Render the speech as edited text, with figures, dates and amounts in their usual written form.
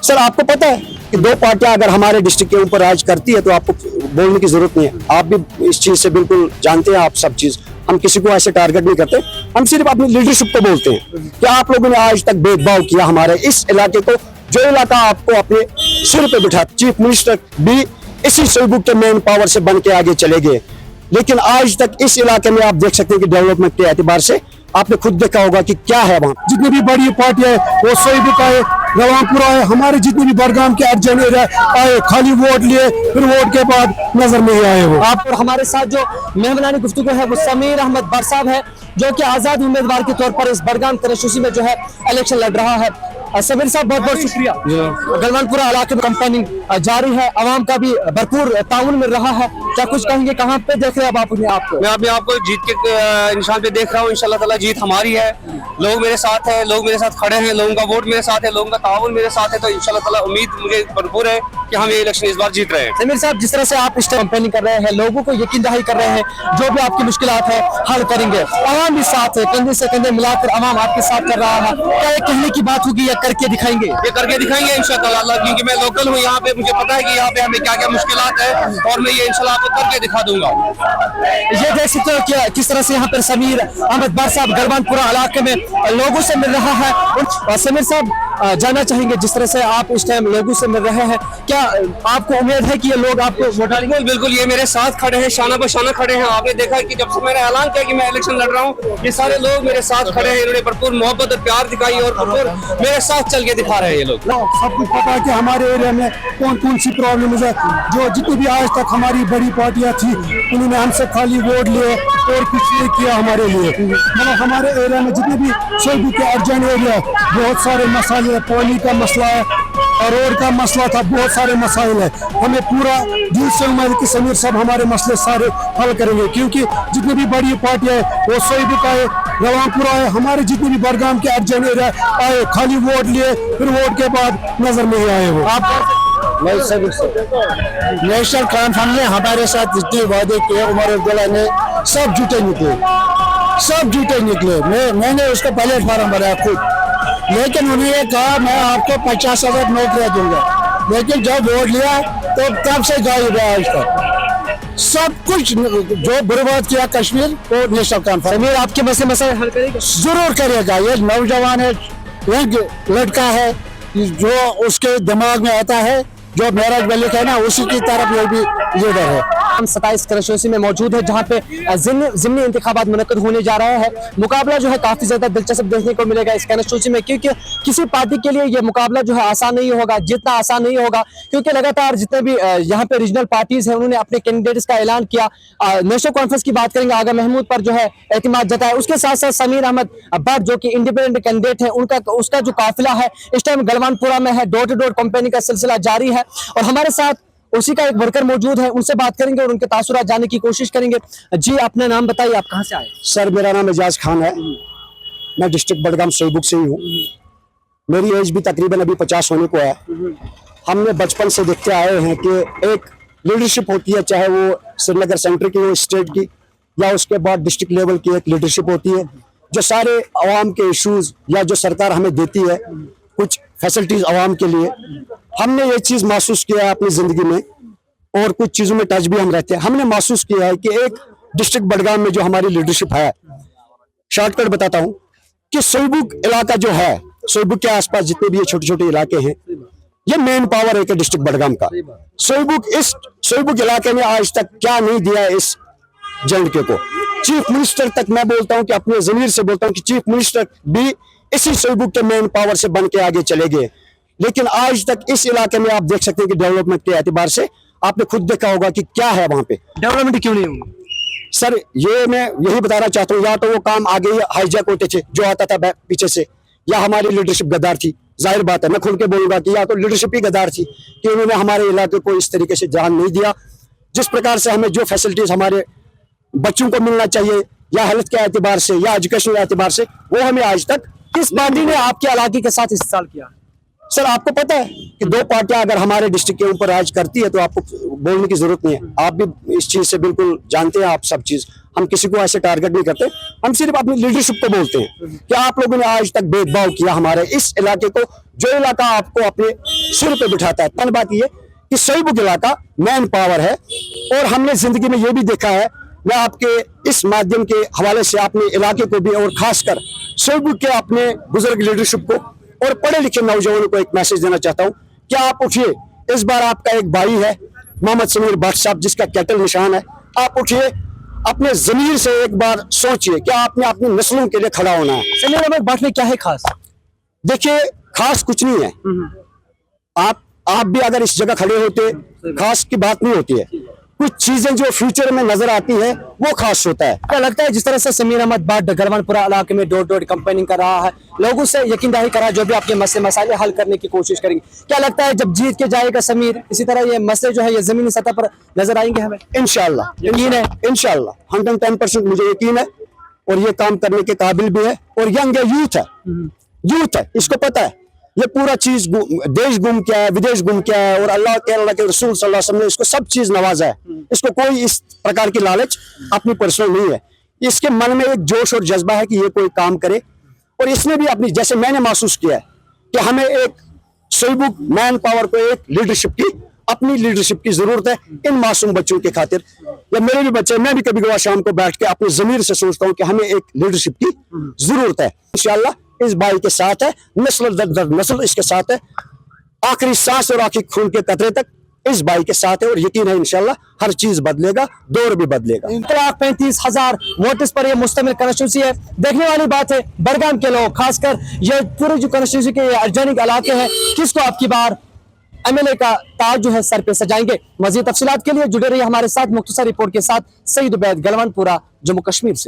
Sir आपको पता है कि दो पार्टियां अगर हमारे डिस्ट्रिक्ट के ऊपर राज करती है तो आपको बोलने की जरूरत नहीं है। आप भी इस चीज से बिल्कुल जानते हैं, आप सब चीज। हम किसी को ऐसे टारगेट नहीं करते, हम सिर्फ अपनी लीडरशिप को बोलते हैं कि आप लोगों ने आज तक भेदभाव किया हमारे इस इलाके को। जो इलाका आपको अपने सिर पे बिठा, चीफ मिनिस्टर भी इसी सोईबुक के मेन पावर से बन के आगे चले गए, लेकिन आज तक इस इलाके में आप देख सकते हैं कि डेवलपमेंट के एतबार से आपने खुद देखा होगा कि क्या है वहाँ। जितनी भी बड़ी पार्टियां है वो सोईबुक आए, रवानपुरा आए, हमारे जितने भी बडगाम के अर्जन एरिया आए, खाली वोट लिए, फिर वोट के बाद नजर नहीं आए वो। आप और हमारे साथ जो मेहमानानी गुफ्तगू है वो समीर अहमद बर साहब है, जो कि आजाद उम्मीदवार के तौर पर इस बडगाम कॉन्स्टिट्यूंसी में जो है इलेक्शन लड़ रहा है। समीर साहब बहुत बहुत शुक्रिया। गलवानपुरा इलाके में कंपाउंडिंग जारी है, आवाम का भी भरपूर ताउन मिल रहा है। क्या कुछ कहेंगे, कहाँ पे देख रहे हैं आप अपने आप को? मैं अपने आप को जीत के निशान पे देख रहा हूँ। इंशाल्लाह ताला जीत हमारी है। लोग मेरे साथ हैं, लोग मेरे साथ खड़े हैं, लोगों का वोट मेरे साथ है, लोगों का ताउन मेरे साथ है, तो इंशाल्लाह ताला उम्मीद मुझे भरपूर है कि हम ये इलेक्शन इस बार जीत रहे हैं। समीर साहब, जिस तरह से आप इस टाइम कैंपेनिंग कर रहे हैं, लोगों को यकीन दहाई कर रहे हैं जो भी आपकी मुश्किलात है हल करेंगे, आवाम भी साथ है, कंधे से कंधे मिलाकर आवाम आपके साथ कर रहा है। क्या ये कहने की बात होगी या करके दिखाएंगे? ये करके दिखाएंगे इंशाल्लाह, क्योंकि मैं लोकल हूँ यहाँ पे, मुझे पता है कि यहाँ पे हमें क्या क्या मुश्किलात है और मैं ये इंशाल्लाह आपको करके दिखा दूंगा। ये देख सकते हो कि किस तरह से यहाँ पर समीर अहमद बर साहब गलवानपुरा इलाके में लोगों से मिल रहा है। और समीर साहब, जानना चाहेंगे जिस तरह से आप इस टाइम लोगों से मिल रहे हैं, क्या आपको उम्मीद है कि ये लोग आपको वोट डालेंगे? बिल्कुल, ये मेरे साथ खड़े हैं, शाना बशाना खड़े हैं। आपने देखा कि जब से मैंने ऐलान किया कि मैं इलेक्शन लड़ रहा हूँ, ये सारे लोग मेरे साथ खड़े हैं। इन्होंने भरपूर मोहब्बत और प्यार दिखाई और भरपूर मेरे साथ चल के दिखा रहे हैं ये लोग। सब कुछ पता है कि हमारे एरिया में कौन कौन सी प्रॉब्लम है। जो जितनी भी आज तक हमारी बड़ी पार्टियां थी, उन्होंने हमसे खाली वोट लिए और कुछ नहीं किया हमारे लिए। मतलब हमारे एरिया में जितने भी सोईबुक के अर्जन एरिया, बहुत सारे मसाले, पानी का मसला है, रोड का मसला था, बहुत सारे मसाइल है। हमें पूरा दिल से उम्मीद कि समीर साहब हमारे मसले सारे हल करेंगे, क्योंकि जितनी भी बड़ी पार्टियां है वो सोईबुक आए, रवानपुरा आए, हमारे जितने भी बडगाम के अर्जन एरिया आए, खाली वोट लिए, फिर वोट के बाद नजर नहीं आए वो। नेशनल कॉन्फ्रेंस ने हमारे साथ जितने वादे किए, उमर अब्दुल्ला ने सब झूठे निकले, सब झूठे निकले। मैंने उसका पहले फॉर्म भरा खुद, लेकिन उन्होंने कहा मैं आपको 50,000 नौकरियां दूंगा, लेकिन जब वोट लिया तो तब से गायब है आज तक। सब कुछ जो बर्बाद किया कश्मीर वो नेशनल कॉन्फ्रेंस। समीर, आपके मसले हल करेगा? जरूर करेगा। ये नौजवान है, एक लड़का है जो उसके दिमाग में आता है, जो मेराज मलिक है ना, उसी की तरफ ये भी लीडर है। हम 27 कॉन्स्टिट्यूंसी में मौजूद है, जहां पे ज़िमनी इंतखाबात मुनक्किद होने जा रहा है। मुकाबला जो है काफी ज्यादा दिलचस्प देखने को मिलेगा इस कॉन्स्टिट्यूंसी में, क्योंकि किसी पार्टी के लिए ये मुकाबला जो है आसान नहीं होगा, जितना आसान नहीं होगा, क्योंकि लगातार जितने भी यहाँ पे रीजनल पार्टीज हैं उन्होंने अपने कैंडिडेट्स का ऐलान किया। नेशनल कॉन्फ्रेंस की बात करेंगे, आगा महमूद पर जो है एतमाद जताया। उसके साथ साथ समीर अहमद बट जो कि इंडिपेंडेंट कैंडिडेट है, उसका जो काफिला है इस टाइम गलवानपुरा में है। डोर टू डोर कैंपेनिंग का सिलसिला जारी है और हमारे साथ उसी का एक वर्कर मौजूद है, उनसे बात करेंगे और उनके तासुरात जानने की कोशिश करेंगे। जी, अपना नाम बताइए, आप कहाँ से आए? सर मेरा नाम एजाज खान है, मैं डिस्ट्रिक्ट बडगाम सोईबुक से ही हूँ। मेरी एज भी तकरीबन अभी 50 होने को है। हमने बचपन से देखते आए हैं कि एक लीडरशिप होती है, चाहे वो श्रीनगर सेंटर की हो, स्टेट की, या उसके बाद डिस्ट्रिक्ट लेवल की एक लीडरशिप होती है, जो सारे आवाम के इशूज या जो सरकार हमें देती है कुछ फैसिलिटीज आवाम के लिए, हमने ये चीज महसूस किया है अपनी जिंदगी में। और कुछ चीजों में टच भी हम रहते हैं। हमने महसूस किया है कि एक डिस्ट्रिक्ट बडगाम में जो हमारी लीडरशिप है, शॉर्टकट बताता हूं कि सोईबुक इलाका जो है, सोईबुक के आसपास जितने भी ये छोटे छोटे इलाके हैं, ये मेन पावर है कि डिस्ट्रिक्ट बडगाम का। सोईबुक इलाके में आज तक क्या नहीं दिया है इस जेएंडके को। चीफ मिनिस्टर तक मैं बोलता हूं कि अपने जमीर से बोलता हूं कि चीफ मिनिस्टर भी इसी सोईबुक के मेन पावर से बन के आगे चले गए, लेकिन आज तक इस इलाके में आप देख सकते हैं कि डेवलपमेंट के एतबार से आपने खुद देखा होगा कि क्या है वहां पे। डेवलपमेंट क्यों नहीं होगी? सर ये मैं यही बताना चाहता हूँ, या तो वो काम आगे हाईजैक होते थे जो आता था पीछे से, या हमारी लीडरशिप गद्दार थी। जाहिर बात है, मैं खुल के बोलूंगा कि या तो लीडरशिप ही गद्दार थी कि उन्होंने हमारे इलाके को इस तरीके से ध्यान नहीं दिया। जिस प्रकार से हमें जो फैसिलिटीज हमारे बच्चों को मिलना चाहिए, या हेल्थ के एतबार से या एजुकेशन के एतबार से, वो हमें आज तक। किस पार्टी ने आपके इलाके के साथ इस्तेमाल किया? सर आपको पता है कि दो पार्टियां अगर हमारे डिस्ट्रिक्ट के ऊपर राज करती है तो आपको बोलने की जरूरत नहीं है। आप भी इस चीज से बिल्कुल जानते हैं, आप सब चीज। हम किसी को ऐसे टारगेट नहीं करते, हम सिर्फ अपनी लीडरशिप को बोलते हैं कि आप लोगों ने आज तक भेदभाव किया हमारे इस इलाके को। जो इलाका आपको अपने सिर पे बिठाता है। पहली बात ये कि शहीबुग इलाका मैन पावर है, और हमने जिंदगी में ये भी देखा है। मैं आपके इस माध्यम के हवाले से अपने इलाके को भी और खासकर शहीबुग के अपने बुजुर्ग लीडरशिप को और पढ़े लिखे नौजवानों को एक मैसेज देना चाहता हूँ कि आप उठिए। इस बार आपका एक भाई है मोहम्मद समीर भट्ट साहब, जिसका कैटल निशान है। आप उठिए, अपने जमीर से एक बार सोचिए कि आपने अपनी नस्लों के लिए खड़ा होना है। समीर अहमद भट्ट में क्या है खास? देखिए, खास कुछ नहीं है। आप भी अगर इस जगह खड़े होते, खास की बात नहीं होती है। कुछ चीजें जो फ्यूचर में नजर आती है वो खास होता है। क्या लगता है जिस तरह से समीर अहमद भट्ट गलवानपुरा इलाके में डोर टू कैंपेनिंग कर रहा है, लोगों से यकीन दहानी कर रहा है जो भी आपके मसले मसाइले हल करने की कोशिश करेंगे, क्या लगता है जब जीत के जाएगा समीर, इसी तरह ये मसले जो है ये जमीनी सतह पर नजर आएंगे हमें? इंशाल्लाह, यकीन है? इंशाल्लाह 110% मुझे यकीन है, और ये काम करने के काबिल भी है, और यंग है, यूथ है, इसको पता है ये पूरा चीज देश गुम क्या है, विदेश गुम क्या है, और अल्लाह के रसूल सल्लल्लाहु अलैहि वसल्लम ने इसको सब चीज नवाजा है। इसको कोई इस प्रकार की लालच अपनी पर्सनल नहीं है। इसके मन में एक जोश और जज्बा है कि ये कोई काम करे, और इसने भी अपनी, जैसे मैंने महसूस किया है कि हमें एक शहीबुग मैन पावर को एक लीडरशिप की, अपनी लीडरशिप की जरूरत है इन मासूम बच्चों के खातिर। या मेरे भी बच्चे, मैं भी कभी कभार शाम को बैठ के अपनी जमीर से सोचता हूँ कि हमें एक लीडरशिप की जरूरत है। इंशाल्लाह इस भाई के साथ है, नस्ल दर दर नस्ल इसके साथ है, आखिरी सांस और आखिरी खून के कतरे तक इस भाई के साथ है, और यकीन है इंशाल्लाह हर चीज बदलेगा, दौर भी बदलेगा। 1,35,000 वोटर्स पर यह मुश्तमिल कॉन्स्टिट्यूंसी है। देखने वाली बात है बड़गाम के लोग, खासकर ये पूरे जो कॉन्स्टिट्यूंसी के अर्जेनिक इलाके हैं, किसको आपकी बार एमएलए का ताज जो है सर पे सजाएंगे। मजीद तफसीलात के लिए जुड़े रहिए हमारे साथ। मुख्तसर रिपोर्ट के साथ सईद उबैद, गलवानपुरा, जम्मू कश्मीर से।